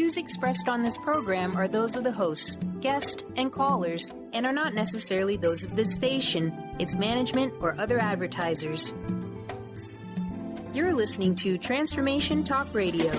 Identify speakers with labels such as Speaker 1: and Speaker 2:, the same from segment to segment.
Speaker 1: views expressed on this program are those of the hosts, guests, and callers, and are not necessarily those of this station, its management, or other advertisers. You're listening to Transformation Talk Radio.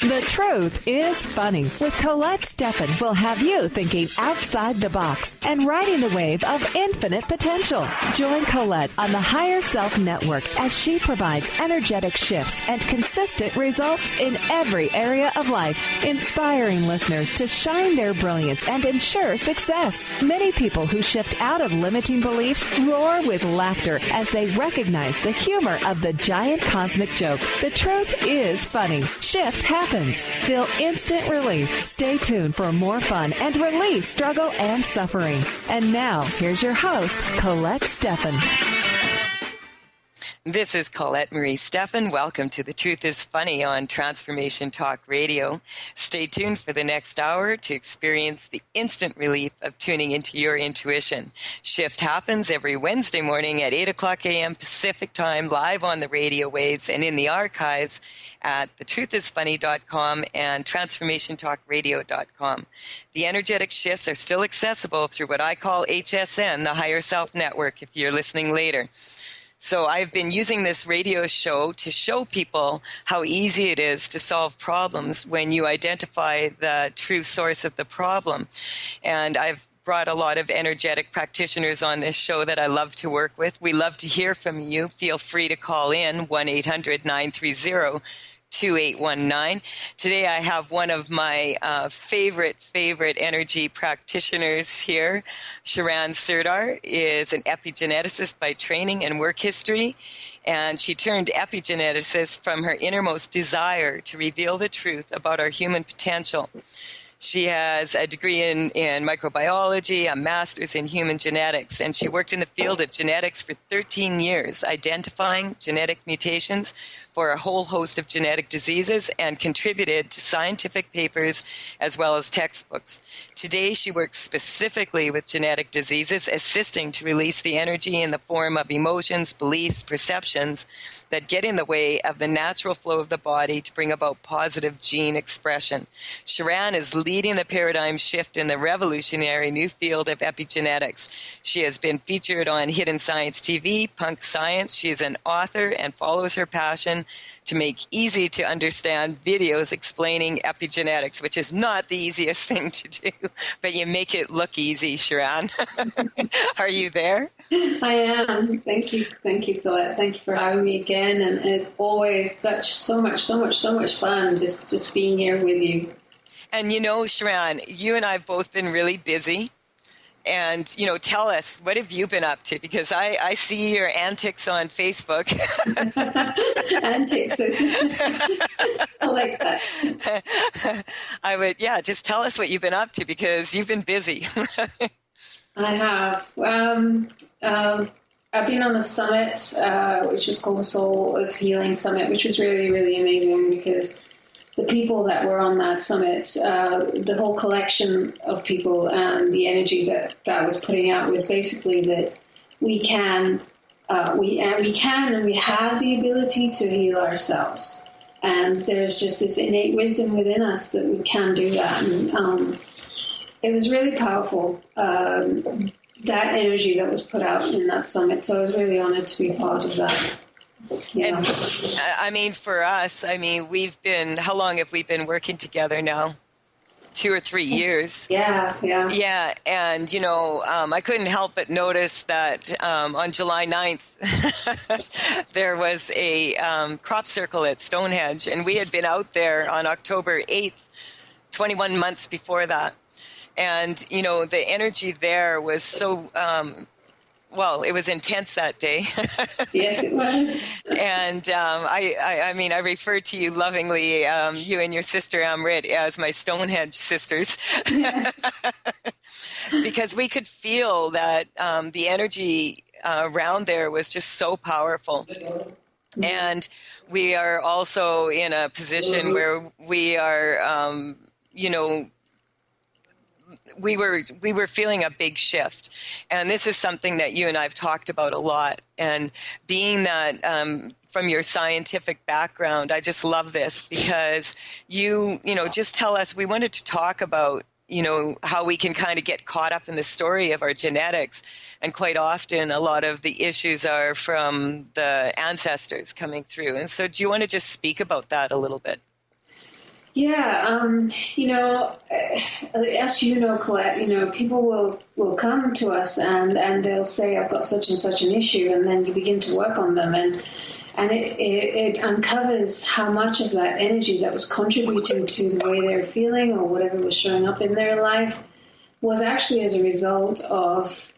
Speaker 2: The Truth is Funny with Colette Stefan will have you thinking outside the box and riding the wave of infinite potential. Join Colette on the Higher Self Network as she provides energetic shifts and consistent results in every area of life, inspiring listeners to shine their brilliance and ensure success. Many people who shift out of limiting beliefs roar with laughter as they recognize the humor of the giant cosmic joke. The truth is funny. Shift happens. Feel instant relief. Stay tuned for more fun and release struggle and suffering. And now, here's your host, Colette Stefan.
Speaker 3: This is Colette Marie Stefan. Welcome to The Truth is Funny on Transformation Talk Radio. Stay tuned for the next hour to experience the instant relief of tuning into your intuition. Shift happens every Wednesday morning at 8 o'clock a.m. Pacific Time, live on the radio waves and in the archives at thetruthisfunny.com and transformationtalkradio.com. The energetic shifts are still accessible through what I call HSN, the Higher Self Network, if you're listening later. So I've been using this radio show to show people how easy it is to solve problems when you identify the true source of the problem. And I've brought a lot of energetic practitioners on this show that I love to work with. We love to hear from you. Feel free to call in 1-800-930-2819. Today I have one of my favorite energy practitioners here. Sharan Serdar is an epigeneticist by training and work history, and she turned epigeneticist from her innermost desire to reveal the truth about our human potential. She has a degree in microbiology, a master's in human genetics, and she worked in the field of genetics for 13 years, identifying genetic mutations for a whole host of genetic diseases and contributed to scientific papers as well as textbooks. Today, she works specifically with genetic diseases, assisting to release the energy in the form of emotions, beliefs, perceptions that get in the way of the natural flow of the body to bring about positive gene expression. Sharan is leading the paradigm shift in the revolutionary new field of epigenetics. She has been featured on Hidden Science TV, Punk Science. She is an author and follows her passion to make easy to understand videos explaining epigenetics, which is not the easiest thing to do, but you make it look easy, Sharan. Are you there?
Speaker 4: I am. Thank you, Colette. Thank you for having me again. And it's always so much fun just being here with you.
Speaker 3: And you know, Sharan, you and I have both been really busy. And, you know, tell us, what have you been up to? Because I see your antics on Facebook.
Speaker 4: Antics. I like that.
Speaker 3: Just tell us what you've been up to, because you've been busy.
Speaker 4: I have. I've been on a summit, which is called the Soul of Healing Summit, which was really, really amazing because the people that were on that summit, the whole collection of people and the energy that was putting out was basically that we can and we have the ability to heal ourselves. And there's just this innate wisdom within us that we can do that. And it was really powerful, that energy that was put out in that summit. So I was really honored to be a part of that. Yeah.
Speaker 3: And I mean, for us, how long have we been working together now? 2 or 3 years.
Speaker 4: Yeah.
Speaker 3: Yeah, and, you know, I couldn't help but notice that on July 9th, there was a crop circle at Stonehenge, and we had been out there on October 8th, 21 months before that. And, you know, the energy there was so... it was intense that day.
Speaker 4: Yes, it was.
Speaker 3: And I refer to you lovingly, you and your sister Amrit, as my Stonehenge sisters.
Speaker 4: Yes.
Speaker 3: Because we could feel that the energy around there was just so powerful. Mm-hmm. And we are also in a position where we are, we were feeling a big shift. And this is something that you and I have talked about a lot. And being that from your scientific background, I just love this because you just tell us, we wanted to talk about, how we can kind of get caught up in the story of our genetics. And quite often, a lot of the issues are from the ancestors coming through. And so do you want to just speak about that a little bit?
Speaker 4: Yeah, as you know, Colette, people will come to us and they'll say, I've got such and such an issue, and then you begin to work on them, and it uncovers how much of that energy that was contributing to the way they're feeling or whatever was showing up in their life was actually as a result of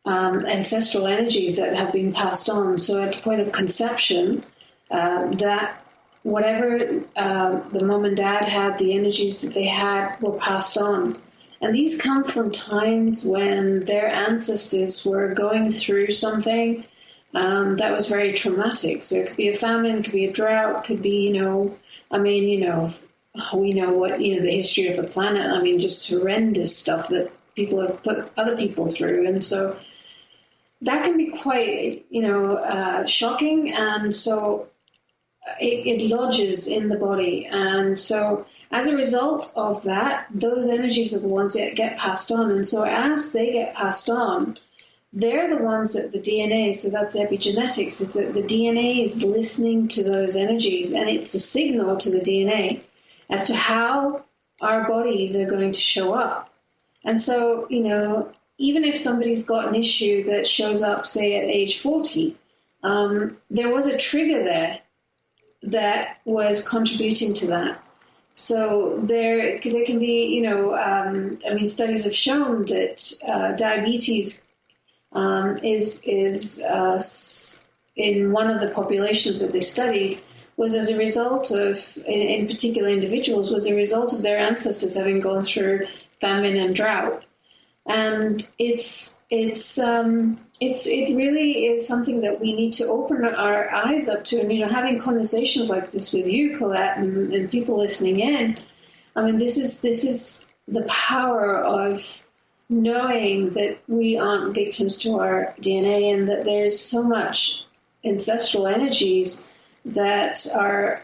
Speaker 4: ancestral energies that have been passed on. So at the point of conception, that whatever the mom and dad had, the energies that they had were passed on. And these come from times when their ancestors were going through something that was very traumatic. So it could be a famine, could be a drought, could be, we know what, the history of the planet. Just horrendous stuff that people have put other people through. And so that can be quite, shocking. And so it lodges in the body. And so as a result of that, those energies are the ones that get passed on. And so as they get passed on, they're the ones that the DNA, so that's epigenetics, is that the DNA is listening to those energies, and it's a signal to the DNA as to how our bodies are going to show up. And so, even if somebody's got an issue that shows up, say, at age 40, there was a trigger there that was contributing to that. So there can be, studies have shown that diabetes is in one of the populations that they studied was as a result of, in particular individuals, was a result of their ancestors having gone through famine and drought. And it really is something that we need to open our eyes up to. And, having conversations like this with you, Colette, and people listening in, this is the power of knowing that we aren't victims to our DNA, and that there's so much ancestral energies that are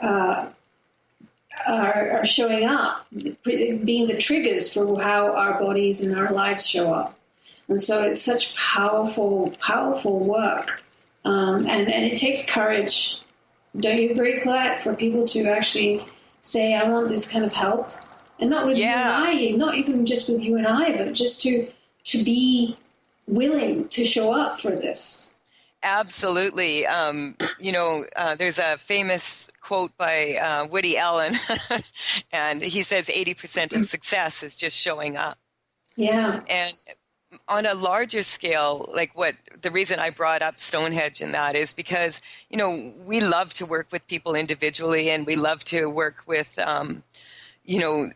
Speaker 4: showing up, being the triggers for how our bodies and our lives show up. And so it's such powerful, powerful work. And it takes courage. Don't you agree, Colette, for people to actually say, I want this kind of help? And not with you and I, not even just with you and I, but just to be willing to show up for this.
Speaker 3: Absolutely. There's a famous quote by Woody Allen, and he says 80% of success is just showing up.
Speaker 4: Yeah.
Speaker 3: And on a larger scale, the reason I brought up Stonehenge in that is because, we love to work with people individually, and we love to work with,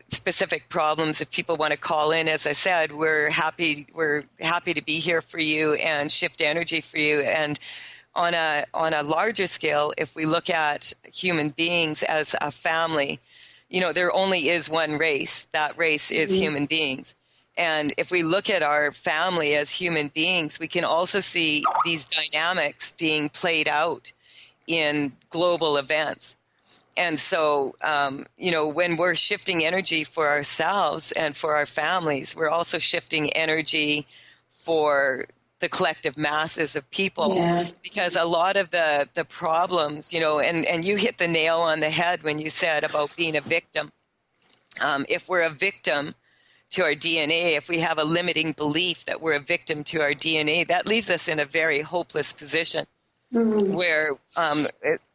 Speaker 3: specific problems. If people want to call in, as I said, we're happy to be here for you and shift energy for you. And on a larger scale, if we look at human beings as a family, there only is one race. That race is human beings. And if we look at our family as human beings, we can also see these dynamics being played out in global events. And so, when we're shifting energy for ourselves and for our families, we're also shifting energy for the collective masses of people. Yeah. Because a lot of the problems, and you hit the nail on the head when you said about being a victim. If we're a victim to our DNA, if we have a limiting belief that we're a victim to our DNA, that leaves us in a very hopeless position where,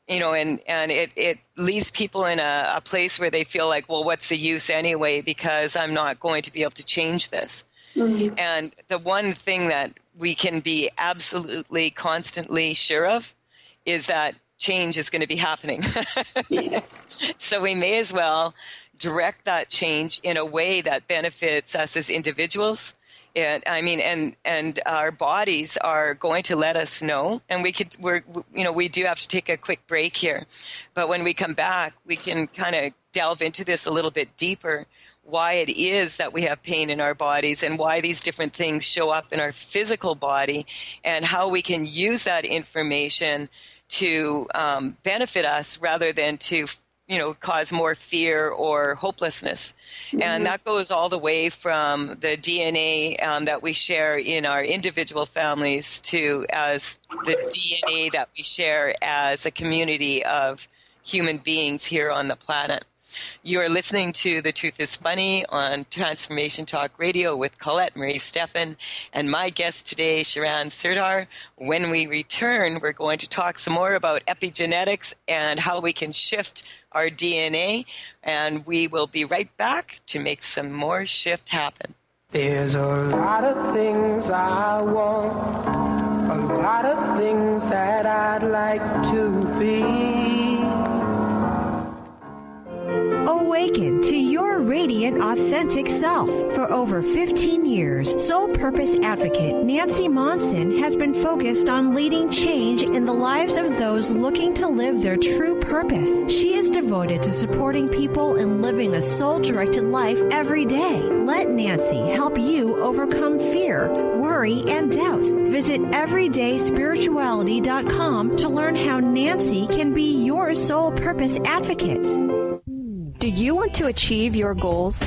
Speaker 3: it leaves people in a place where they feel like, well, what's the use anyway, because I'm not going to be able to change this. Mm-hmm. And the one thing that we can be absolutely constantly sure of is that change is going to be happening.
Speaker 4: Yes.
Speaker 3: So we may as well direct that change in a way that benefits us as individuals. And our bodies are going to let us know, and we do have to take a quick break here. But when we come back, we can kind of delve into this a little bit deeper. why it is that we have pain in our bodies and why these different things show up in our physical body, and how we can use that information to benefit us rather than to cause more fear or hopelessness. Mm-hmm. And that goes all the way from the DNA that we share in our individual families to as the DNA that we share as a community of human beings here on the planet. You are listening to The Truth is Funny on Transformation Talk Radio with Colette Marie Stefan and my guest today, Sharon Serdar. When we return, we're going to talk some more about epigenetics and how we can shift our DNA, and we will be right back to make some more shift happen.
Speaker 5: There's a lot of things I want, a lot of things that I'd like to be.
Speaker 6: Awaken to your radiant, authentic self. For over 15 years, Soul Purpose Advocate Nancy Monson has been focused on leading change in the lives of those looking to live their true purpose. She is devoted to supporting people in living a soul-directed life every day. Let Nancy help you overcome fear, worry, and doubt. Visit everydayspirituality.com to learn how Nancy can be your Soul Purpose Advocate.
Speaker 7: Do you want to achieve your goals?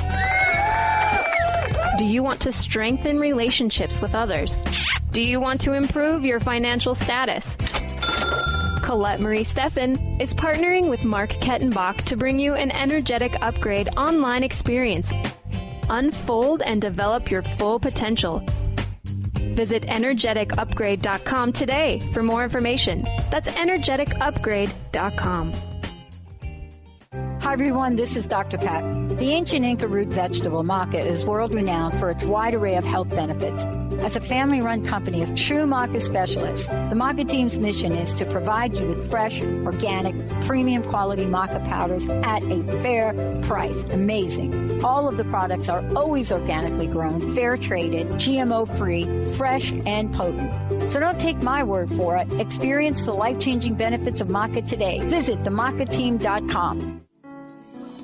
Speaker 7: Do you want to strengthen relationships with others? Do you want to improve your financial status? Colette Marie Stefan is partnering with Mark Kettenbach to bring you an energetic upgrade online experience. Unfold and develop your full potential. Visit energeticupgrade.com today for more information. That's energeticupgrade.com.
Speaker 8: Hi everyone, this is Dr. Pat. The ancient Inca root vegetable maca is world-renowned for its wide array of health benefits. As a family-run company of true maca specialists, the maca team's mission is to provide you with fresh, organic, premium quality maca powders at a fair price. Amazing. All of the products are always organically grown, fair-traded, GMO-free, fresh, and potent. So don't take my word for it. Experience the life-changing benefits of maca today. Visit themacateam.com.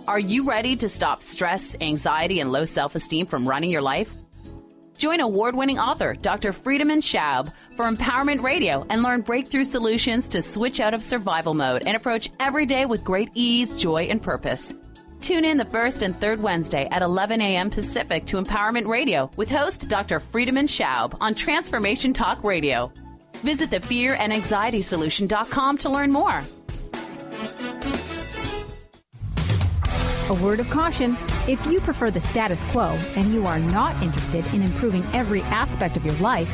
Speaker 9: Are you ready to stop stress, anxiety, and low self-esteem from running your life? Join award-winning author Dr. Friedemann Schaub for Empowerment Radio and learn breakthrough solutions to switch out of survival mode and approach every day with great ease, joy, and purpose. Tune in the first and third Wednesday at 11 a.m. Pacific to Empowerment Radio with host Dr. Friedemann Schaub on Transformation Talk Radio. Visit thefearandanxietysolution.com to learn more.
Speaker 10: A word of caution: if you prefer the status quo and you are not interested in improving every aspect of your life,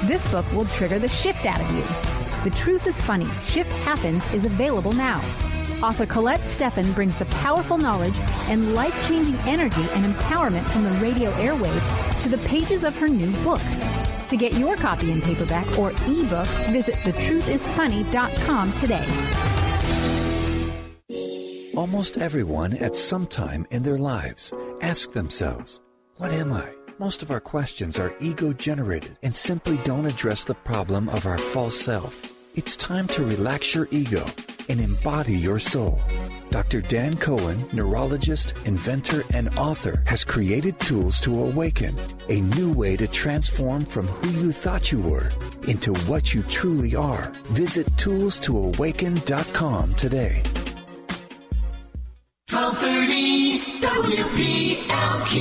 Speaker 10: this book will trigger the shift out of you. The Truth is Funny, Shift Happens is available now. Author Colette Stefan brings the powerful knowledge and life-changing energy and empowerment from the radio airwaves to the pages of her new book. To get your copy in paperback or ebook, visit thetruthisfunny.com today.
Speaker 11: Almost everyone at some time in their lives ask themselves, what am I? Most of our questions are ego-generated and simply don't address the problem of our false self. It's time to relax your ego and embody your soul. Dr. Dan Cohen, neurologist, inventor, and author, has created tools to awaken a new way to transform from who you thought you were into what you truly are. Visit toolstoawaken.com today.
Speaker 12: 1230 WPLQ.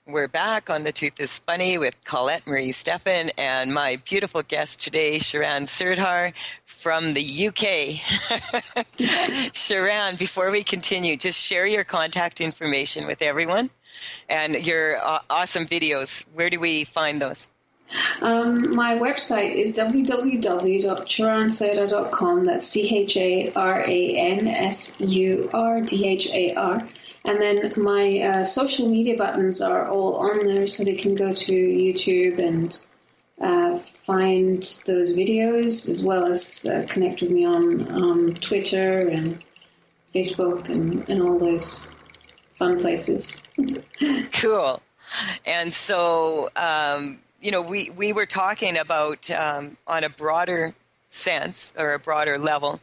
Speaker 3: We're back on The Truth is Funny with Colette Marie Stefan and my beautiful guest today, Sharon Serdar from the UK. Sharon, before we continue, just share your contact information with everyone and your awesome videos. Where do we find those?
Speaker 4: My website is www.sharansurdar.com. That's CHARANSURDHAR. And then my social media buttons are all on there, so they can go to YouTube and find those videos, as well as connect with me on Twitter and Facebook and all those fun places.
Speaker 3: Cool. And so, we were talking about on a broader sense or a broader level,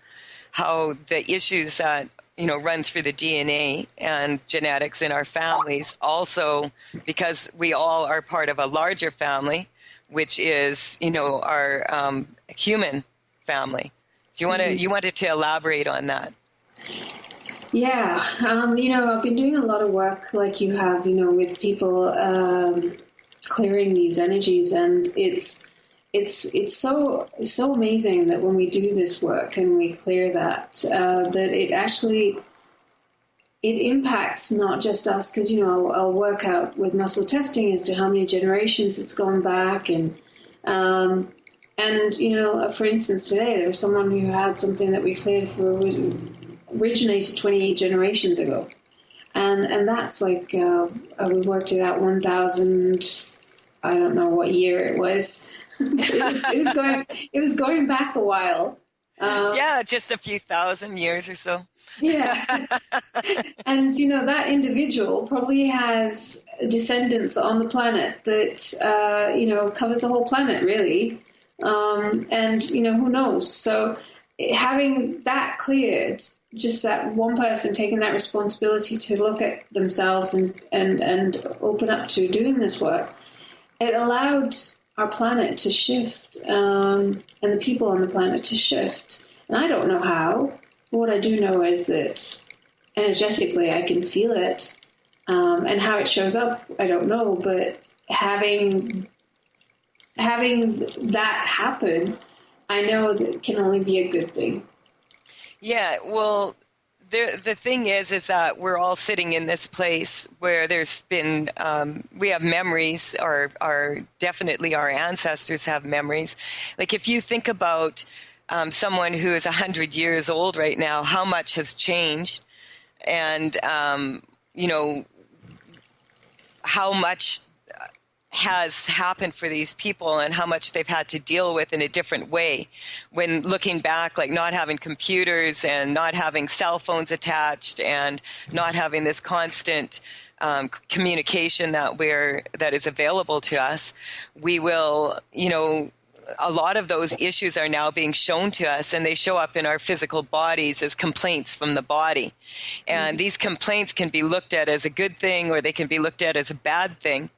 Speaker 3: how the issues that, run through the DNA and genetics in our families also, because we all are part of a larger family, which is, our human family. You wanted to elaborate on that?
Speaker 4: Yeah, I've been doing a lot of work like you have, with people clearing these energies, and it's so amazing that when we do this work and we clear that it impacts not just us, because I'll work out with muscle testing as to how many generations it's gone back, and for instance today there was someone who had something that we cleared for originated 28 generations ago, and that's like we worked it out 1,000. I don't know what year it was. It was going back a while.
Speaker 3: Just a few thousand years or so.
Speaker 4: Yeah. And, that individual probably has descendants on the planet that, covers the whole planet, really. And, who knows? So having that cleared, just that one person taking that responsibility to look at themselves and open up to doing this work, it allowed our planet to shift, and the people on the planet to shift. And I don't know how. What I do know is that energetically I can feel it, and how it shows up, I don't know. But having that happen, I know that it can only be a good thing. Yeah, well, the thing is that we're all sitting in this place where there's been, we have memories, or definitely our ancestors have memories. Like if you think about someone who is 100 years old right now, how much has changed, and, how much has happened for these people and how much they've had to deal with in a different way when looking back, like not having computers and not having cell phones attached and not having this constant communication that is available to us. We will, a lot of those issues are now being shown to us, and they show up in our physical bodies as complaints from the body. And these complaints can be looked at as a good thing, or they can be looked at as a bad thing.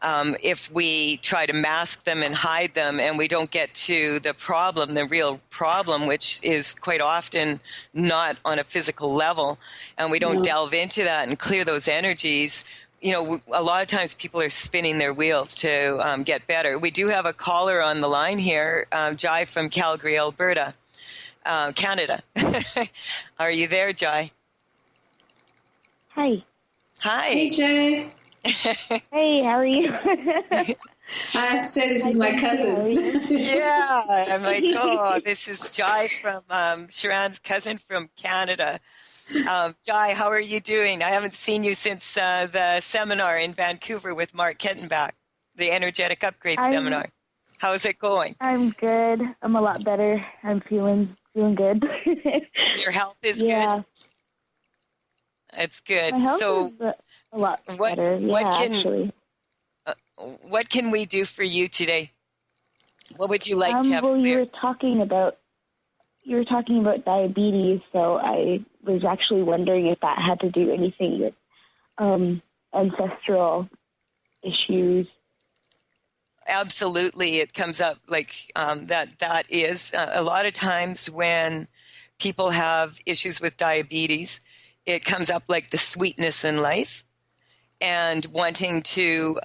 Speaker 4: If we try to mask them and hide them, and we don't get to the problem, the real problem, which is quite often not on a physical level, and we don't delve into that and clear those energies, a lot of times people are spinning their wheels to get better. We do have a caller on the line here, Jai from Calgary, Alberta, Canada. Are you there, Jai?
Speaker 12: Hi.
Speaker 3: Hi.
Speaker 4: Hey, Jai.
Speaker 12: Hey, how are you?
Speaker 4: I have to say this is my cousin.
Speaker 3: Yeah, I'm like, this is Jai from Sharon's cousin from Canada. Jai, how are you doing? I haven't seen you since the seminar in Vancouver with Mark Kettenbach, the Energetic Upgrade Seminar. How's it going?
Speaker 12: I'm good. I'm a lot better. I'm feeling good.
Speaker 3: Your health is good? It's good.
Speaker 12: My health is a lot better. Actually.
Speaker 3: What can we do for you today? What would you like to have cleared?
Speaker 12: You were talking about diabetes, so I was actually wondering if that had to do anything with ancestral issues.
Speaker 3: Absolutely, it comes up like that is a lot of times when people have issues with diabetes, it comes up like the sweetness in life and wanting to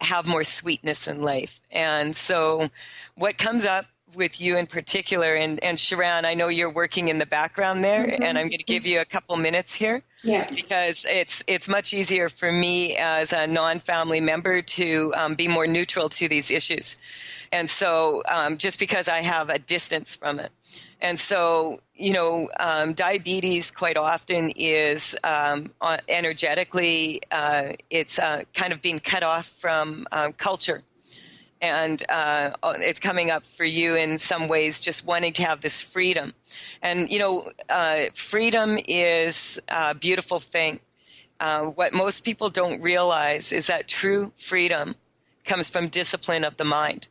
Speaker 3: have more sweetness in life. And so what comes up with you in particular, and Sharon, I know you're working in the background there, and I'm going to give you a couple minutes here, because it's much easier for me as a non-family member to be more neutral to these issues. And so just because I have a distance from it. And so, diabetes quite often is energetically, it's kind of being cut off from culture. And it's coming up for you in some ways, just wanting to have this freedom. And, freedom is a beautiful thing. What most people don't realize is that true freedom comes from discipline of the mind.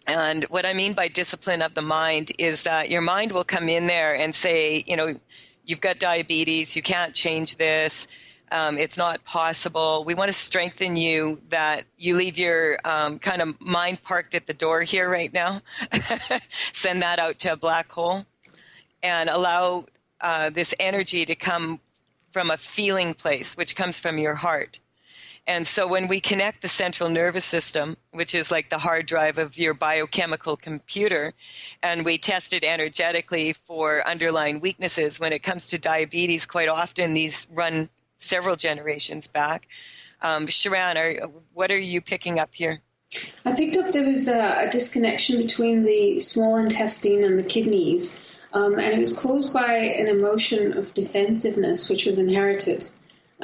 Speaker 3: And what I mean by discipline of the mind is that your mind will come in there and say, you've got diabetes, you can't change this, it's not possible. We want to strengthen you that you leave your kind of mind parked at the door here right now, send that out to a black hole, and allow this energy to come from a feeling place, which comes from your heart. And so when we connect the central nervous system, which is like the hard drive of your biochemical computer, and we test it energetically for underlying weaknesses, when it comes to diabetes, quite often these run several generations back. Sharon, what are you picking up here?
Speaker 4: I picked up there was a disconnection between the small intestine and the kidneys, and it was caused by an emotion of defensiveness, which was inherited.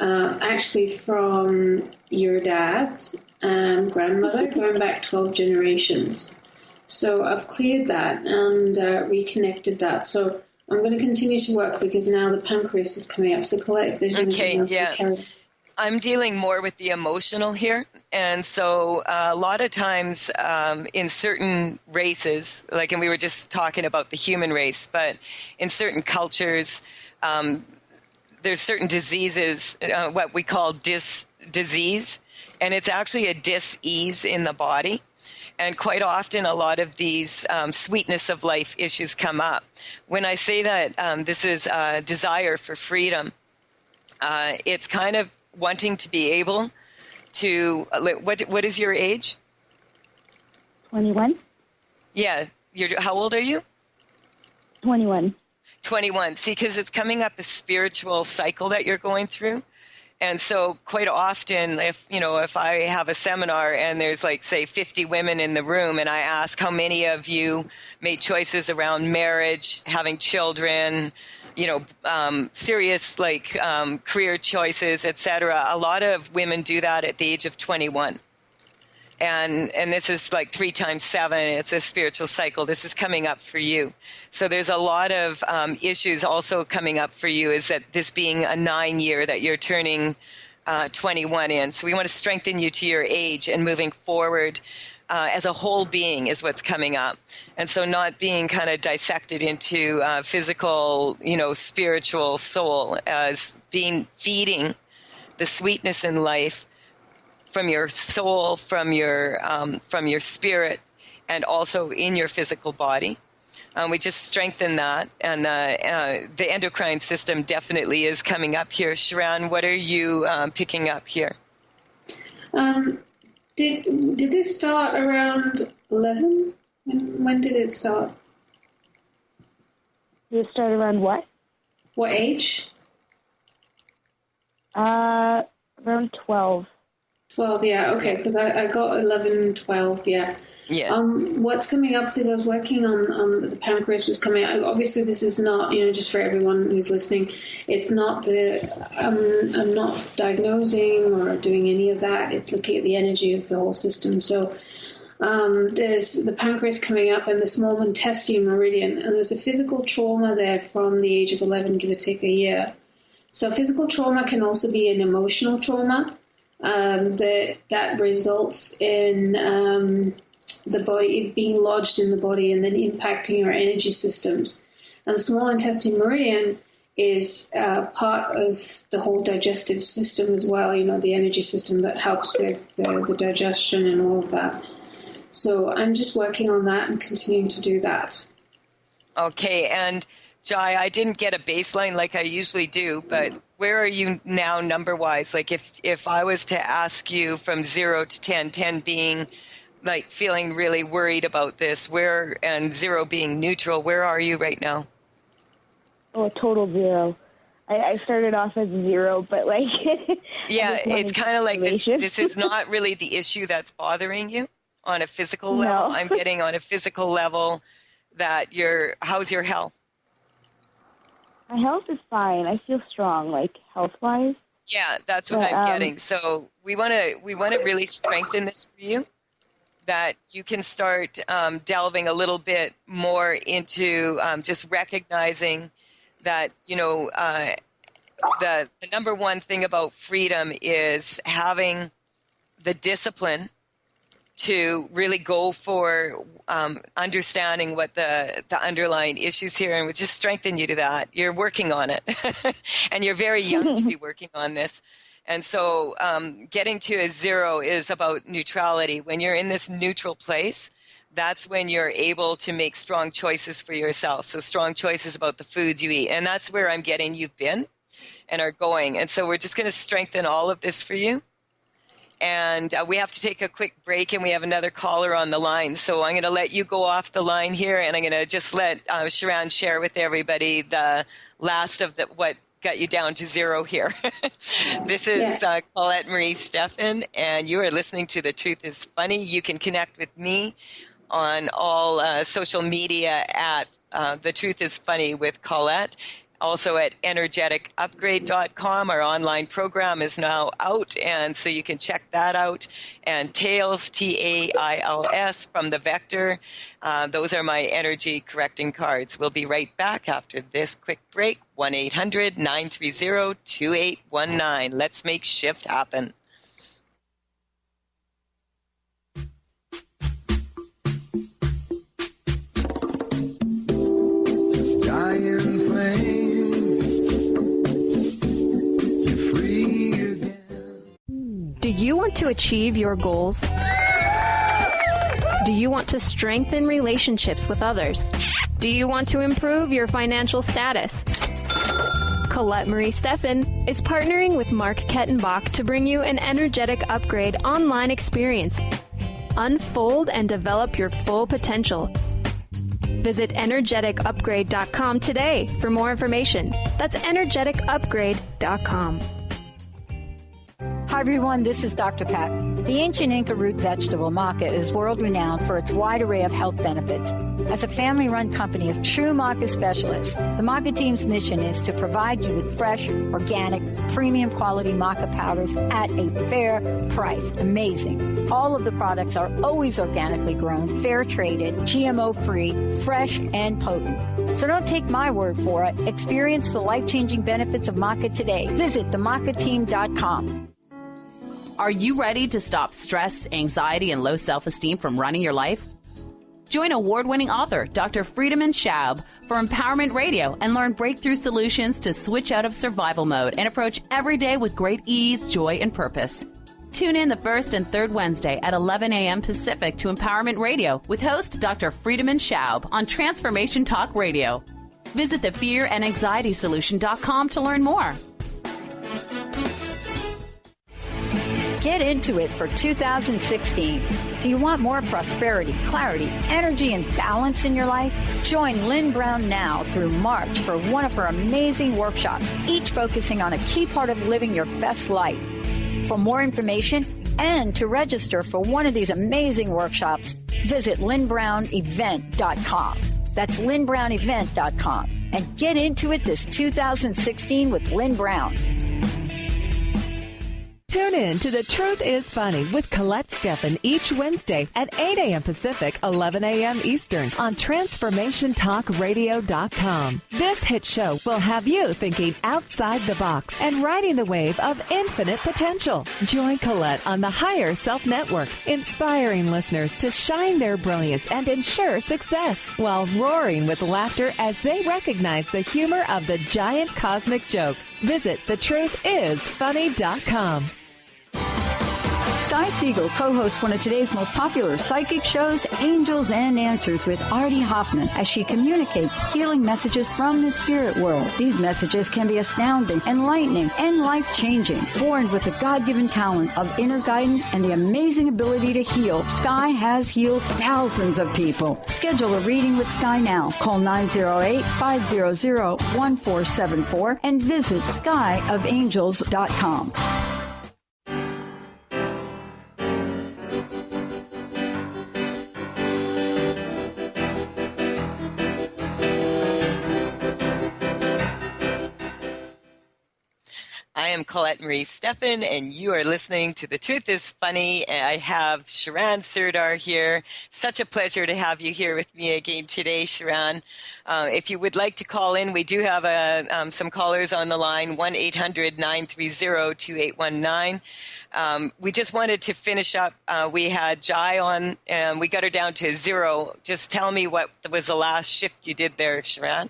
Speaker 4: Actually from your dad and grandmother, going back 12 generations. So I've cleared that and reconnected that. So I'm going to continue to work because now the pancreas is coming up. So Colette, if there's anything else you carry.
Speaker 3: I'm dealing more with the emotional here. And so a lot of times in certain races, and we were just talking about the human race, but in certain cultures, there's certain diseases, what we call disease, and it's actually a dis-ease in the body. And quite often, a lot of these sweetness of life issues come up. When I say that this is a desire for freedom, it's kind of wanting to be able to, what is your age?
Speaker 12: 21.
Speaker 3: Yeah. How old are you?
Speaker 12: 21.
Speaker 3: 21. See, because it's coming up a spiritual cycle that you're going through. And so quite often, if I have a seminar and there's say 50 women in the room and I ask how many of you made choices around marriage, having children, serious career choices, etc. A lot of women do that at the age of 21. And this is 3 times 7. It's a spiritual cycle. This is coming up for you. So there's a lot of issues also coming up for you, is that this being a 9-year that you're turning 21 in. So we want to strengthen you to your age and moving forward as a whole being is what's coming up. And so not being kind of dissected into physical, spiritual soul, as feeding the sweetness in life from your soul, from your spirit, and also in your physical body. We just strengthen that, and the endocrine system definitely is coming up here. Sharon, what are you picking up here?
Speaker 4: Did this start around 11? When did it start?
Speaker 12: Did it start around what?
Speaker 4: What age?
Speaker 12: Around 12.
Speaker 4: 12, yeah, okay, because I got 11, 12, yeah.
Speaker 3: Yeah.
Speaker 4: What's coming up, because I was working on the pancreas was coming up. Obviously, this is not, just for everyone who's listening, it's not I'm not diagnosing or doing any of that. It's looking at the energy of the whole system. So there's the pancreas coming up and the small intestine meridian, and there's a physical trauma there from the age of 11, give or take a year. So physical trauma can also be an emotional trauma. That results in the body being lodged in the body and then impacting our energy systems. And the small intestine meridian is part of the whole digestive system as well, the energy system that helps with the digestion and all of that. So I'm just working on that and continuing to do that.
Speaker 3: Okay, and Jai, I didn't get a baseline like I usually do, but where are you now number-wise? If I was to ask you from 0 to 10, 10 being feeling really worried about this, and 0 being neutral, where are you right now?
Speaker 12: Oh, a total 0. I started off as 0, but
Speaker 3: yeah, it's kind of like this is not really the issue that's bothering you on a physical level.
Speaker 12: No.
Speaker 3: I'm getting on a physical level that how's your health?
Speaker 12: My health is fine. I feel strong, health-wise.
Speaker 3: Yeah, that's what I'm getting. So we want to really strengthen this for you, that you can start delving a little bit more into just recognizing that, the number one thing about freedom is having the discipline to really go for understanding what the underlying issues here, and would just strengthen you to that. You're working on it, and you're very young to be working on this. And so getting to a zero is about neutrality. When you're in this neutral place, that's when you're able to make strong choices for yourself. So strong choices about the foods you eat. And that's where I'm getting you've been and are going. And so we're just going to strengthen all of this for you. And we have to take a quick break, and we have another caller on the line. So I'm going to let you go off the line here, and I'm going to just let Sharon share with everybody the last of what got you down to zero here. This is Colette Marie Stefan, and you are listening to The Truth is Funny. You can connect with me on all social media at The Truth is Funny with Colette. Also at energeticupgrade.com. Our online program is now out, and so you can check that out. And Tails, Tails, from the Vector. Those are my energy correcting cards. We'll be right back after this quick break. 1-800-930-2819. Let's make shift happen.
Speaker 13: Dying flame.
Speaker 7: Do you want to achieve your goals? Do you want to strengthen relationships with others? Do you want to improve your financial status? Colette Marie Stefan is partnering with Mark Kettenbach to bring you an energetic upgrade online experience. Unfold and develop your full potential. Visit energeticupgrade.com today for more information. That's energeticupgrade.com.
Speaker 8: Hi everyone, this is Dr. Pat. The ancient Inca root vegetable maca is world-renowned for its wide array of health benefits. As a family-run company of true maca specialists, the maca team's mission is to provide you with fresh, organic, premium quality maca powders at a fair price. Amazing. All of the products are always organically grown, fair-traded, GMO-free, fresh, and potent. So don't take my word for it. Experience the life-changing benefits of maca today. Visit themacateam.com.
Speaker 9: Are you ready to stop stress, anxiety, and low self-esteem from running your life? Join award-winning author Dr. Friedemann Schaub for Empowerment Radio and learn breakthrough solutions to switch out of survival mode and approach every day with great ease, joy, and purpose. Tune in the first and third Wednesday at 11 a.m. Pacific to Empowerment Radio with host Dr. Friedemann Schaub on Transformation Talk Radio. Visit thefearandanxietysolution.com to learn more.
Speaker 8: Get into it for 2016. Do you want more prosperity, clarity, energy, and balance in your life? Join Lynn Brown now through March for one of her amazing workshops, each focusing on a key part of living your best life. For more information and to register for one of these amazing workshops, visit lynnbrownevent.com. That's lynnbrownevent.com. And get into it this 2016 with Lynn Brown.
Speaker 2: Tune in to The Truth is Funny with Colette Stefan each Wednesday at 8 a.m. Pacific, 11 a.m. Eastern on TransformationTalkRadio.com. This hit show will have you thinking outside the box and riding the wave of infinite potential. Join Colette on the Higher Self Network, inspiring listeners to shine their brilliance and ensure success while roaring with laughter as they recognize the humor of the giant cosmic joke. Visit thetruthisfunny.com.
Speaker 8: Sky Siegel co-hosts one of today's most popular psychic shows, Angels and Answers, with Artie Hoffman, as she communicates healing messages from the spirit world. These messages can be astounding, enlightening, and life-changing. Born with the God-given talent of inner guidance and the amazing ability to heal, Sky has healed thousands of people. Schedule a reading with Sky now. Call 908-500-1474 and visit skyofangels.com.
Speaker 3: I am Colette Marie Stefan, and you are listening to The Truth is Funny. And I have Sharan Sirdar here. Such a pleasure to have you here with me again today, Sharan. If you would like to call in, we do have some callers on the line, 1-800-930-2819. We just wanted to finish up. We had Jai on, and we got her down to 0. Just tell me what was the last shift you did there, Sharan.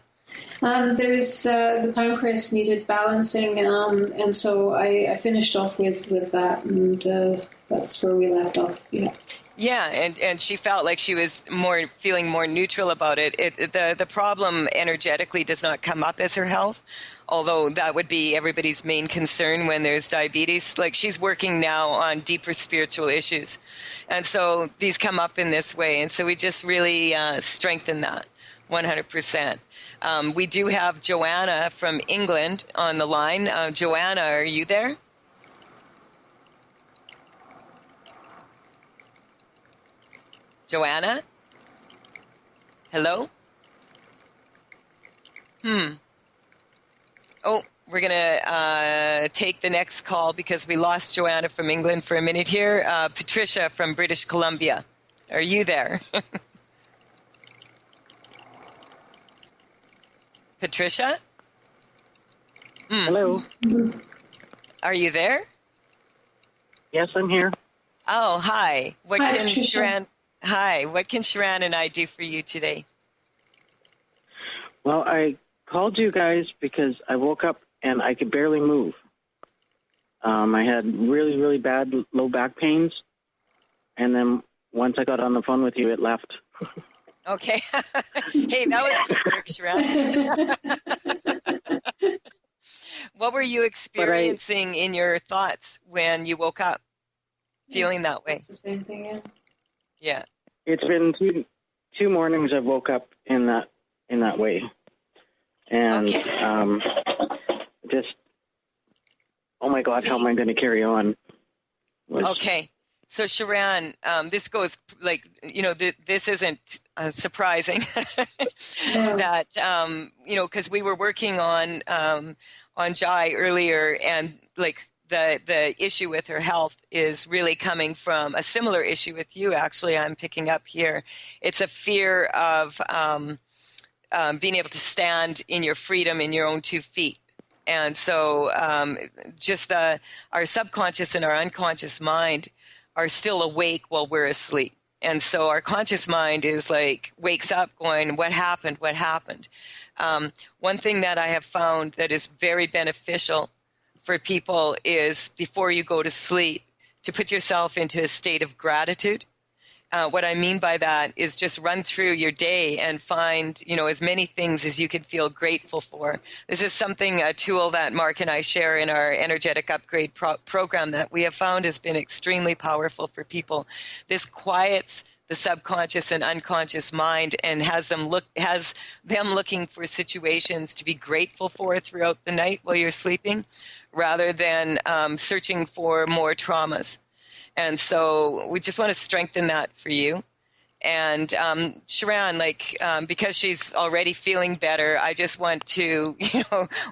Speaker 4: There was the pancreas needed balancing, and so I finished off with that, and that's where we left off. Yeah.
Speaker 3: Yeah, and she felt like she was feeling more neutral about it. The problem energetically does not come up as her health, although that would be everybody's main concern when there's diabetes. Like, she's working now on deeper spiritual issues, and so these come up in this way, and so we just really strengthen that 100%. We do have Joanna from England on the line. Joanna, are you there? Joanna? Hello? Oh, we're going to take the next call because we lost Joanna from England for a minute here. Patricia from British Columbia. Are you there? Patricia?
Speaker 14: Hello.
Speaker 3: Are you there?
Speaker 14: Yes, I'm here.
Speaker 3: Oh, hi. What
Speaker 4: Hi,
Speaker 3: can
Speaker 4: Patricia.
Speaker 3: Sharan? Hi. What can Sharan and I do for you today?
Speaker 14: Well, I called you guys because I woke up and I could barely move. I had really, really bad low back pains, and then once I got on the phone with you, it left.
Speaker 3: Okay. Hey, that was good work, Sharan. What were you experiencing in your thoughts when you woke up, feeling that way?
Speaker 4: It's the same thing, yeah.
Speaker 3: Yeah.
Speaker 14: It's been two mornings I've woke up in that way, and just, oh my God, how am I going to carry on?
Speaker 3: Okay. So, Sharan, this goes like, this isn't surprising that, because we were working on Jai earlier, and like the issue with her health is really coming from a similar issue with you. Actually, I'm picking up here. It's a fear of being able to stand in your freedom in your own 2 feet. And so our subconscious and our unconscious mind are still awake while we're asleep. And so our conscious mind is like, wakes up going, what happened? What happened? One thing that I have found that is very beneficial for people is, before you go to sleep, to put yourself into a state of gratitude. What I mean by that is just run through your day and find, as many things as you can feel grateful for. This is a tool that Mark and I share in our energetic upgrade program that we have found has been extremely powerful for people. This quiets the subconscious and unconscious mind and has them looking for situations to be grateful for throughout the night while you're sleeping, rather than searching for more traumas. And so we just want to strengthen that for you. And Sharan, because she's already feeling better, I just want to,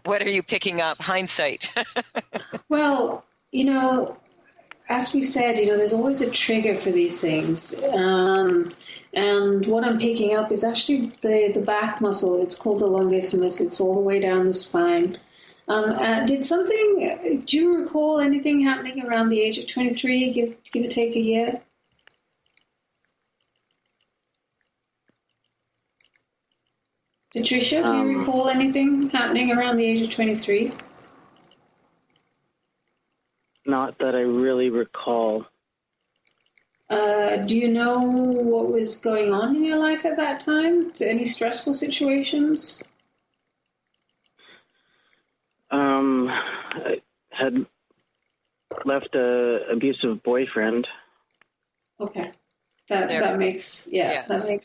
Speaker 3: what are you picking up? Hindsight.
Speaker 4: Well, as we said, there's always a trigger for these things. And what I'm picking up is actually the back muscle. It's called the longissimus. It's all the way down the spine. Do you recall anything happening around the age of 23, give or take a year? Patricia, do you recall anything happening around the age of 23?
Speaker 14: Not that I really recall.
Speaker 4: Do you know what was going on in your life at that time? Any stressful situations?
Speaker 14: I had left an abusive boyfriend.
Speaker 4: Okay. That makes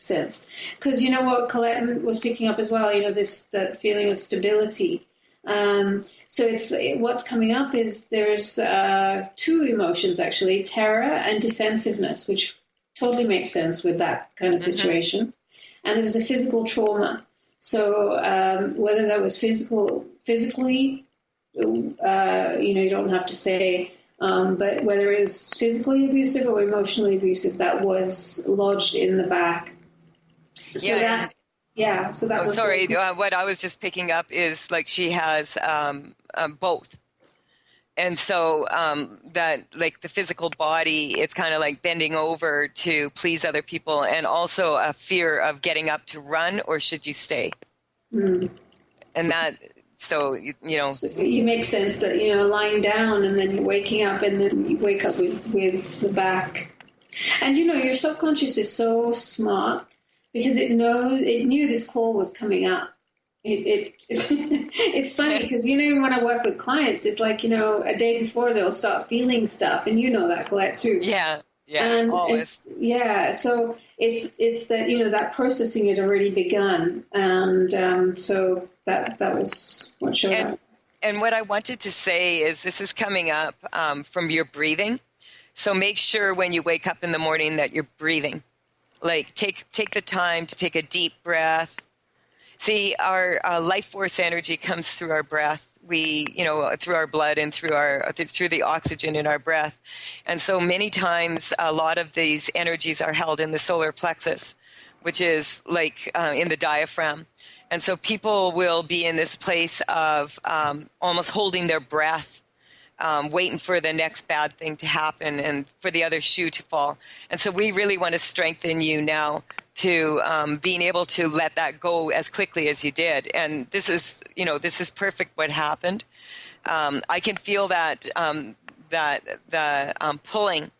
Speaker 4: sense. Because you know what Colette was picking up as well, that feeling of stability. So what's coming up is there's 2 emotions actually, terror and defensiveness, which totally makes sense with that kind of situation. And there was a physical trauma. So whether that was physically you don't have to say, but whether it was physically abusive or emotionally abusive, that was lodged in the back. So that was...
Speaker 3: Sorry, what I was just picking up is like she has both. And so that, like the physical body, it's kind of like bending over to please other people, and also a fear of getting up to run, or should you stay? And that, so, So
Speaker 4: it makes sense that, lying down and then you're waking up, and then you wake up with the back. And, your subconscious is so smart because it knew this call was coming up. It's funny because, when I work with clients, it's like, a day before they'll start feeling stuff, and that, Colette, too.
Speaker 3: Yeah,
Speaker 4: and
Speaker 3: always.
Speaker 4: So it's that, that processing had already begun, and so that was what showed up.
Speaker 3: And what I wanted to say is this is coming up from your breathing. So make sure when you wake up in the morning that you're breathing. Like take the time to take a deep breath. See, our life force energy comes through our breath. We, through our blood and through the oxygen in our breath. And so many times, a lot of these energies are held in the solar plexus, which is like in the diaphragm. And so people will be in this place of almost holding their breath, waiting for the next bad thing to happen and for the other shoe to fall. And so we really want to strengthen you now to being able to let that go as quickly as you did. And this is perfect what happened. I can feel that the pulling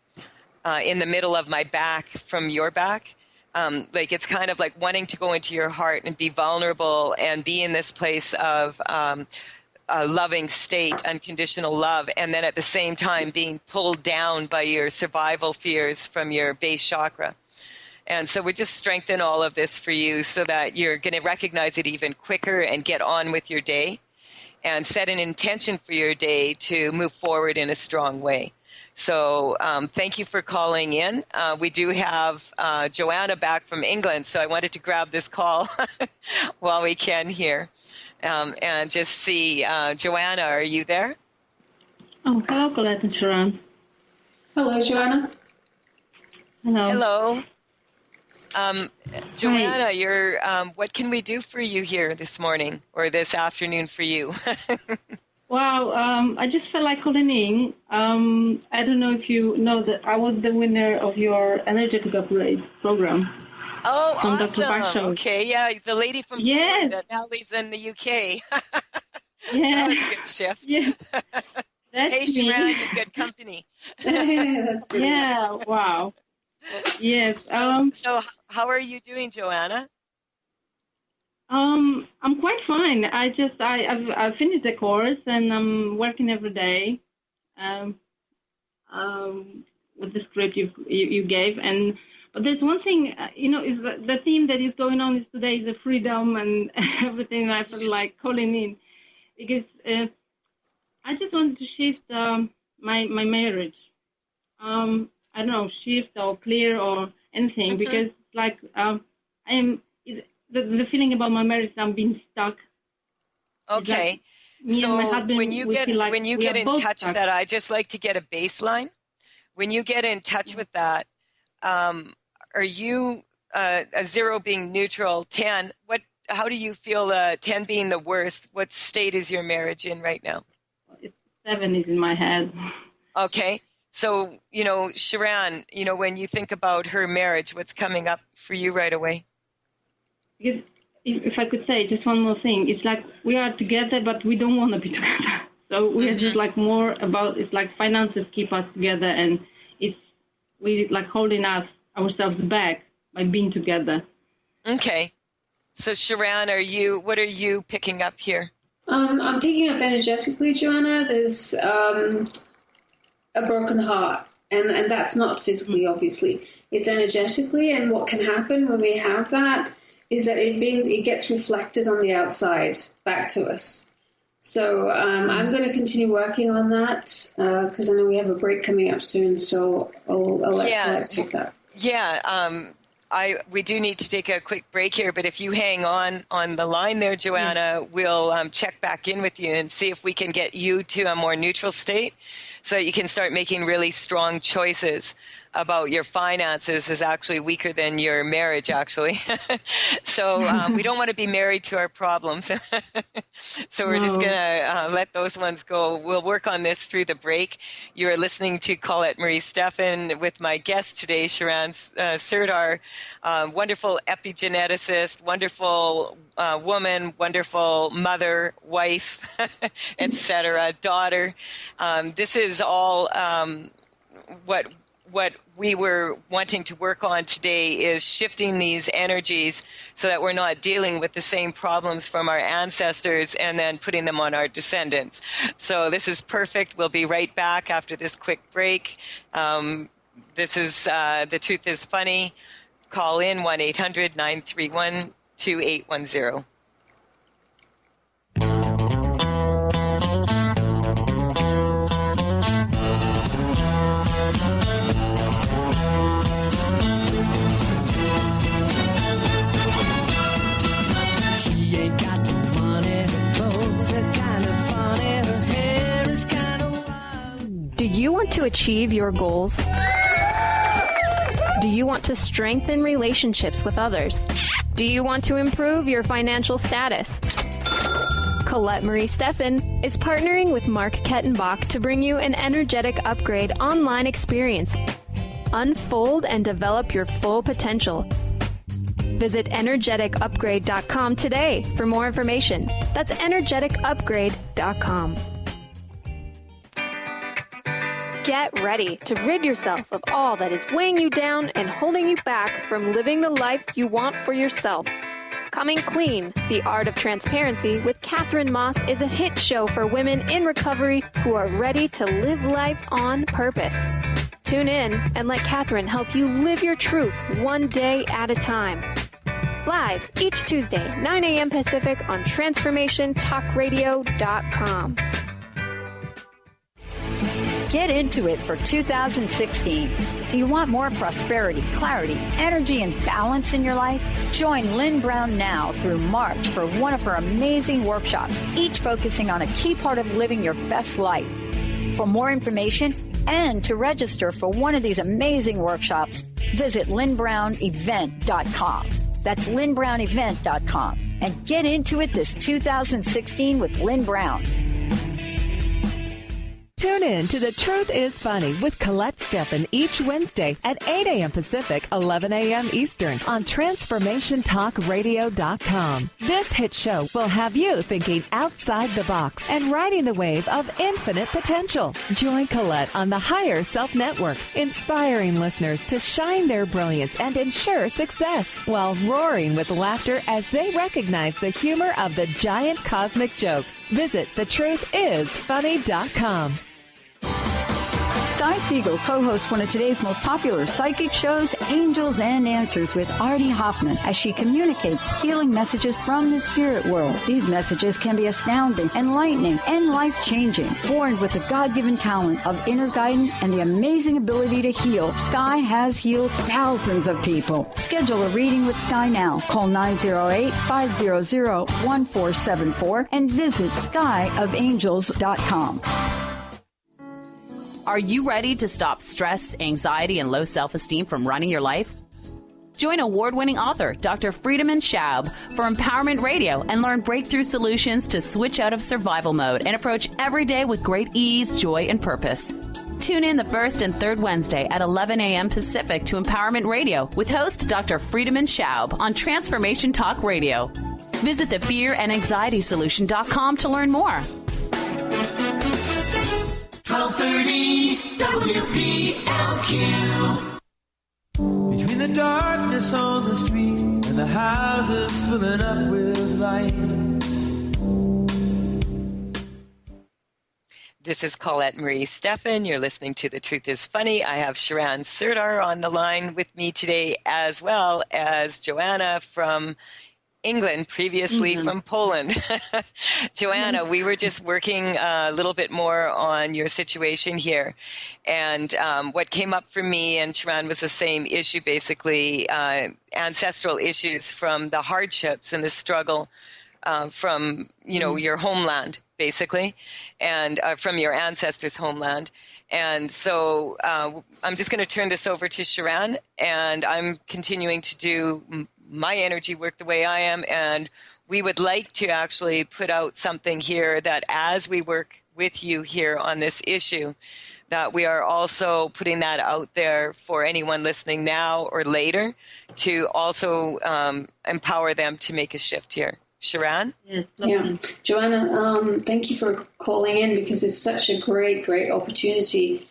Speaker 3: in the middle of my back from your back. Like it's kind of like wanting to go into your heart and be vulnerable and be in this place of a loving state, unconditional love, and then at the same time being pulled down by your survival fears from your base chakra. And so we just strengthen all of this for you so that you're going to recognize it even quicker and get on with your day and set an intention for your day to move forward in a strong way. So thank you for calling in. We do have Joanna back from England, so I wanted to grab this call while we can here and just see. Joanna, are you there?
Speaker 15: Oh, hello, Colette and Sharon.
Speaker 4: Hello, Joanna.
Speaker 3: Hello. Joanna, you're, what can we do for you here this morning or this afternoon for you?
Speaker 15: Well, I just felt like calling in. I don't know if you know that I was the winner of your energetic upgrade program.
Speaker 3: Oh,
Speaker 15: from
Speaker 3: awesome.
Speaker 15: Dr.
Speaker 3: Okay, yeah, the lady from Florida that now lives in the UK. That was a good shift.
Speaker 15: Yeah.
Speaker 3: Hey, Sharon, you're good company.
Speaker 4: That's pretty
Speaker 15: good. Wow. Yes.
Speaker 3: So how are you doing, Joanna?
Speaker 15: I'm quite fine. I've finished the course and I'm working every day with the script you gave. But there's one thing, is the theme that is going on today is the freedom and everything. I feel like calling in because I just wanted to shift my marriage. I don't know, shift or clear or anything, because like the feeling about my marriage, I'm being stuck.
Speaker 3: Okay, so when you get in touch with that, I just like to get a baseline. When you get in touch with that, are you a 0 being neutral, 10? How do you feel? 10 being the worst. What state is your marriage in right now?
Speaker 15: 7 is in my head.
Speaker 3: Okay. So, Sharon, when you think about her marriage, what's coming up for you right away?
Speaker 15: Because if I could say just one more thing, it's like we are together, but we don't want to be together. So we're just like more about, it's like finances keep us together, and we like holding ourselves back by being together.
Speaker 3: Okay. So Sharon, what are you picking up here?
Speaker 4: I'm picking up energetically, Joanna. There's a broken heart, and that's not physically, obviously. It's energetically, and what can happen when we have that is that it gets reflected on the outside back to us. So I'm going to continue working on that because I know we have a break coming up soon, so I'll let Colette take that.
Speaker 3: Yeah, we do need to take a quick break here, but if you hang on the line there, Joanna, we'll check back in with you and see if we can get you to a more neutral state so that you can start making really strong choices about your finances is actually weaker than your marriage, actually. So we don't want to be married to our problems. So we're just going to let those ones go. We'll work on this through the break. You're listening to Colette Marie Stefan with my guest today, Sharon Sirdar, wonderful epigeneticist, wonderful woman, wonderful mother, wife, etc., daughter. This is all what we were wanting to work on today is shifting these energies so that we're not dealing with the same problems from our ancestors and then putting them on our descendants. So this is perfect. We'll be right back after this quick break. This is The Truth is Funny. Call in 1-800-931-2810.
Speaker 7: Do you want to achieve your goals? Do you want to strengthen relationships with others? Do you want to improve your financial status? Colette Marie Stefan is partnering with Mark Kettenbach to bring you an energetic upgrade online experience. Unfold and develop your full potential. Visit energeticupgrade.com today for more information. That's energeticupgrade.com. Get ready to rid yourself of all that is weighing you down and holding you back from living the life you want for yourself. Coming Clean, The Art of Transparency with Catherine Moss is a hit show for women in recovery who are ready to live life on purpose. Tune in and let Catherine help you live your truth one day at a time. Live each Tuesday, 9 a.m. Pacific on TransformationTalkRadio.com.
Speaker 8: Get into it for 2016. Do you want more prosperity, clarity, energy, and balance in your life? Join Lynn Brown now through March for one of her amazing workshops, each focusing on a key part of living your best life. For more information and to register for one of these amazing workshops, visit lynnbrownevent.com. That's lynnbrownevent.com. And get into it this 2016 with Lynn Brown.
Speaker 2: Tune in to The Truth is Funny with Colette Stefan each Wednesday at 8 a.m. Pacific, 11 a.m. Eastern on TransformationTalkRadio.com. This hit show will have you thinking outside the box and riding the wave of infinite potential. Join Colette on the Higher Self Network, inspiring listeners to shine their brilliance and ensure success while roaring with laughter as they recognize the humor of the giant cosmic joke. Visit thetruthisfunny.com.
Speaker 8: Sky Siegel co-hosts one of today's most popular psychic shows, Angels and Answers, with Artie Hoffman, as she communicates healing messages from the spirit world. These messages can be astounding, enlightening, and life-changing. Born with the God-given talent of inner guidance and the amazing ability to heal, Sky has healed thousands of people. Schedule a reading with Sky now. Call 908-500-1474 and visit skyofangels.com.
Speaker 9: Are you ready to stop stress, anxiety, and low self-esteem from running your life? Join award-winning author Dr. Friedemann Schaub for Empowerment Radio and learn breakthrough solutions to switch out of survival mode and approach every day with great ease, joy, and purpose. Tune in the first and third Wednesday at 11 a.m. Pacific to Empowerment Radio with host Dr. Friedemann Schaub on Transformation Talk Radio. Visit thefearandanxietysolution.com to learn more.
Speaker 16: 1230 WPLQ. Between the darkness on the street and the houses filling up with light.
Speaker 3: This is Colette Marie Stefan. You're listening to The Truth is Funny. I have Sharon Sirdar on the line with me today, as well as Joanna from England, previously from Poland. Joanna, we were just working a little bit more on your situation here. And what came up for me and Sharon was the same issue, basically, ancestral issues from the hardships and the struggle from, your homeland, basically, and from your ancestors' homeland. And so I'm just going to turn this over to Sharon, and I'm continuing to do my energy work the way I am. And we would like to actually put out something here that as we work with you here on this issue, that we are also putting that out there for anyone listening now or later to also empower them to make a shift here. Sharon?
Speaker 4: Yes, yeah. Joanna, thank you for calling in, because it's such a great, great opportunity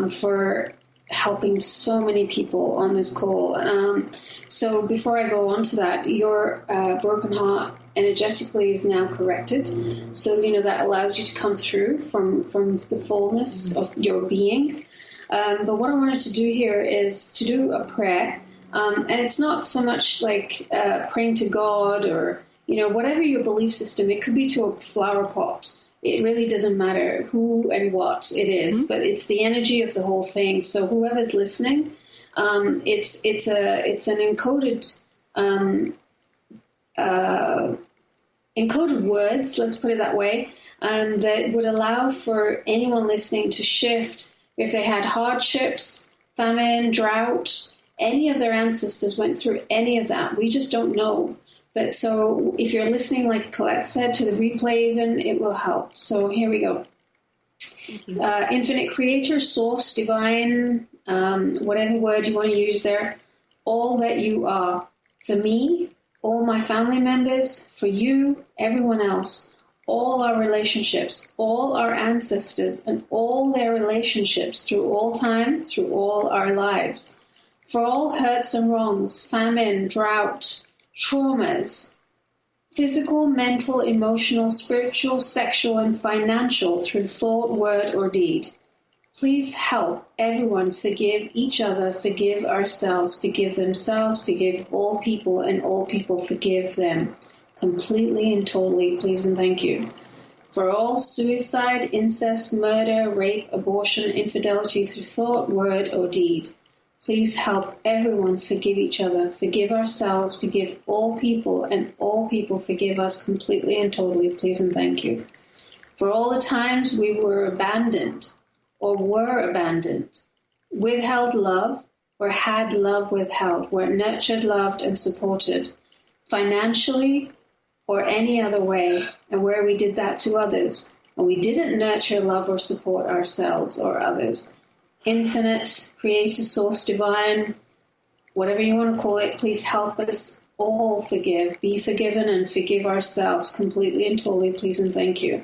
Speaker 4: for helping so many people on this call. So before I go on to that, your broken heart energetically is now corrected. So, that allows you to come through from the fullness of your being. But what I wanted to do here is to do a prayer. And it's not so much like praying to God or whatever your belief system. It could be to a flower pot. It really doesn't matter who and what it is, but it's the energy of the whole thing. So whoever's listening, it's an encoded words. Let's put it that way, that would allow for anyone listening to shift if they had hardships, famine, drought. Any of their ancestors went through any of that. We just don't know. But so if you're listening, like Colette said, to the replay even, it will help. So here we go. Infinite Creator, Source, Divine, whatever word you want to use there, all that you are. For me, all my family members, for you, everyone else, all our relationships, all our ancestors, and all their relationships through all time, through all our lives. For all hurts and wrongs, famine, drought, traumas, physical, mental, emotional, spiritual, sexual, and financial through thought, word, or deed. Please help everyone forgive each other, forgive ourselves, forgive themselves, forgive all people, and all people forgive them. Completely and totally, please and thank you. For all suicide, incest, murder, rape, abortion, infidelity through thought, word, or deed. Please help everyone forgive each other, forgive ourselves, forgive all people, and all people forgive us completely and totally, please and thank you. For all the times we were abandoned or were abandoned, withheld love or had love withheld, were nurtured, loved, and supported, financially or any other way, and where we did that to others, and we didn't nurture, love, or support ourselves or others. Infinite, Creator, Source, Divine, whatever you want to call it, please help us all forgive, be forgiven, and forgive ourselves completely and totally, please and thank you.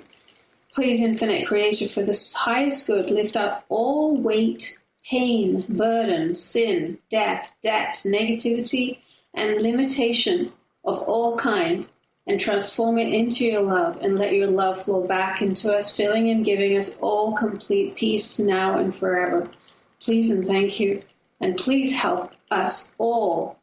Speaker 4: Please, Infinite Creator, for the highest good, lift up all weight, pain, burden, sin, death, debt, negativity, and limitation of all kind, and transform it into your love, and let your love flow back into us, filling and giving us all complete peace now and forever. Please and thank you. And please help us all,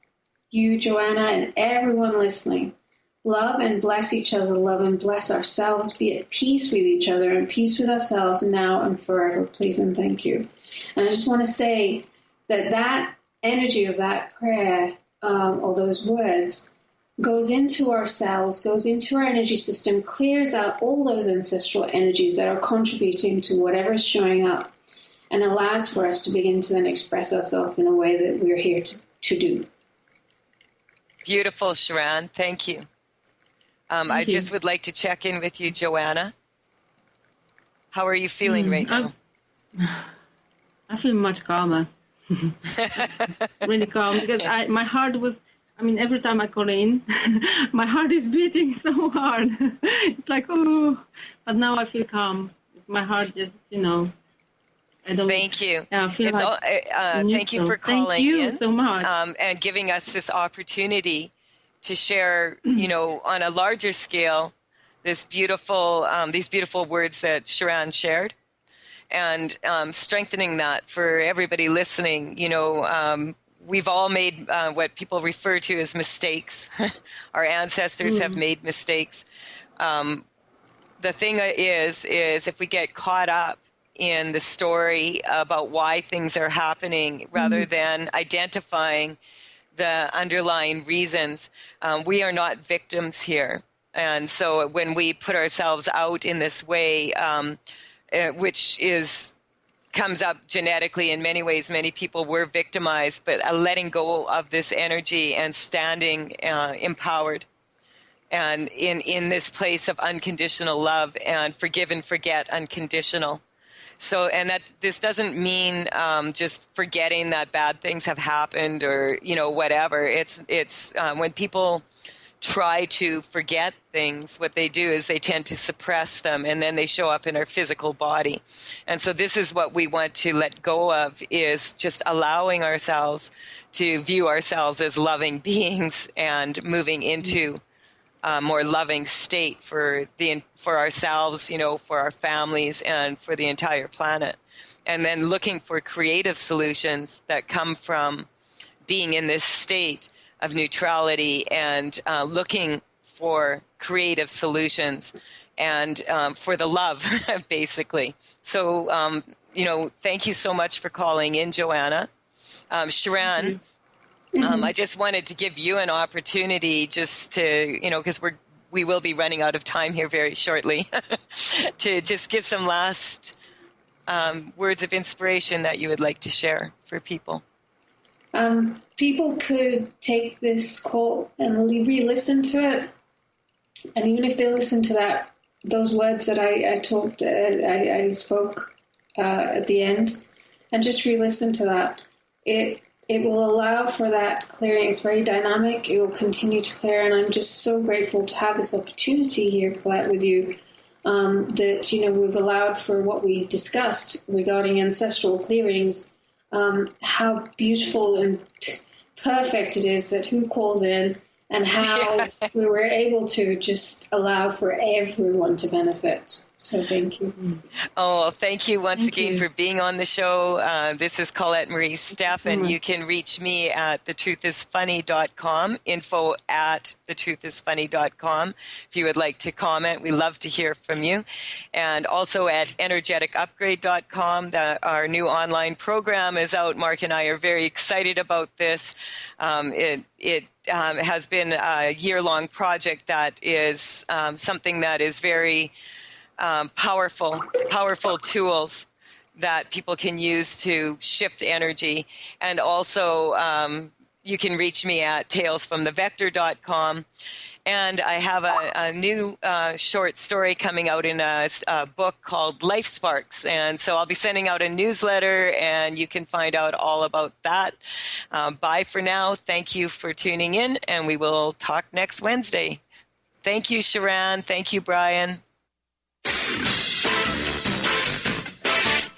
Speaker 4: you, Joanna, and everyone listening, love and bless each other, love and bless ourselves, be at peace with each other and peace with ourselves now and forever. Please and thank you. And I just want to say that that energy of that prayer, or those words, goes into our cells, goes into our energy system, clears out all those ancestral energies that are contributing to whatever is showing up, and allows for us to begin to then express ourselves in a way that we're here to do.
Speaker 3: Beautiful, Sharon. Thank you. I just would like to check in with you, Joanna. How are you feeling right now?
Speaker 15: I feel much calmer. Really calm, because my heart was, every time I call in, my heart is beating so hard. It's like, oh, but now I feel calm. My heart just, I don't.
Speaker 3: Thank you.
Speaker 15: Yeah, I feel
Speaker 3: thank you for calling
Speaker 15: in.
Speaker 3: Thank
Speaker 15: you so much.
Speaker 3: And giving us this opportunity to share, on a larger scale, these beautiful words that Sharon shared, and strengthening that for everybody listening. we've all made what people refer to as mistakes. Our ancestors have made mistakes. The thing is if we get caught up in the story about why things are happening rather than identifying the underlying reasons, we are not victims here. And so when we put ourselves out in this way, which comes up genetically in many ways, many people were victimized, but letting go of this energy and standing empowered and in this place of unconditional love and forgive and forget unconditional. So, and that this doesn't mean just forgetting that bad things have happened or, whatever. It's when people try to forget things, what they do is they tend to suppress them, and then they show up in our physical body. And so this is what we want to let go of, is just allowing ourselves to view ourselves as loving beings and moving into a more loving state for ourselves, for our families, and for the entire planet. And then looking for creative solutions that come from being in this state of neutrality and looking for creative solutions and for the love, basically. So, thank you so much for calling in, Joanna. Sharon, I just wanted to give you an opportunity just to, because we will be running out of time here very shortly, to just give some last words of inspiration that you would like to share for people.
Speaker 4: People could take this call and re-listen to it, and even if they listen to those words that I spoke at the end, and just re-listen to that, it will allow for that clearing. It's very dynamic. It will continue to clear, and I'm just so grateful to have this opportunity here, Colette, with you. That we've allowed for what we discussed regarding ancestral clearings. How beautiful and perfect it is that who calls in, and how we were able to just allow for everyone to benefit. So thank you.
Speaker 3: Oh, thank you once again for being on the show. This is Colette Marie Stefan. You can reach me at thetruthisfunny.com, info@thetruthisfunny.com. If you would like to comment, we love to hear from you. And also at energeticupgrade.com, our new online program is out. Mark and I are very excited about this. It has been a year-long project that is something that is very powerful tools that people can use to shift energy. And also you can reach me at talesfromthevector.com. And I have a new short story coming out in a book called Life Sparks. And so I'll be sending out a newsletter, and you can find out all about that. Bye for now. Thank you for tuning in, and we will talk next Wednesday. Thank you, Sharon. Thank you, Brian.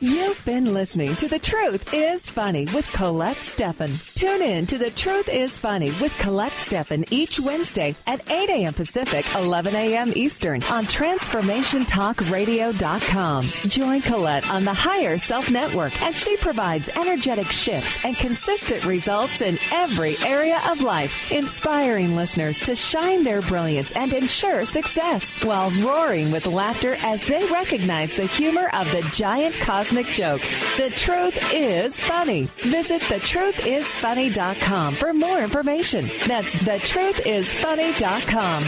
Speaker 2: You've been listening to The Truth is Funny with Colette Stefan. Tune in to The Truth is Funny with Colette Stefan each Wednesday at 8 a.m. Pacific, 11 a.m. Eastern on TransformationTalkRadio.com. Join Colette on the Higher Self Network as she provides energetic shifts and consistent results in every area of life, inspiring listeners to shine their brilliance and ensure success while roaring with laughter as they recognize the humor of the giant cosmic joke. The Truth is Funny. Visit thetruthisfunny.com for more information. That's thetruthisfunny.com.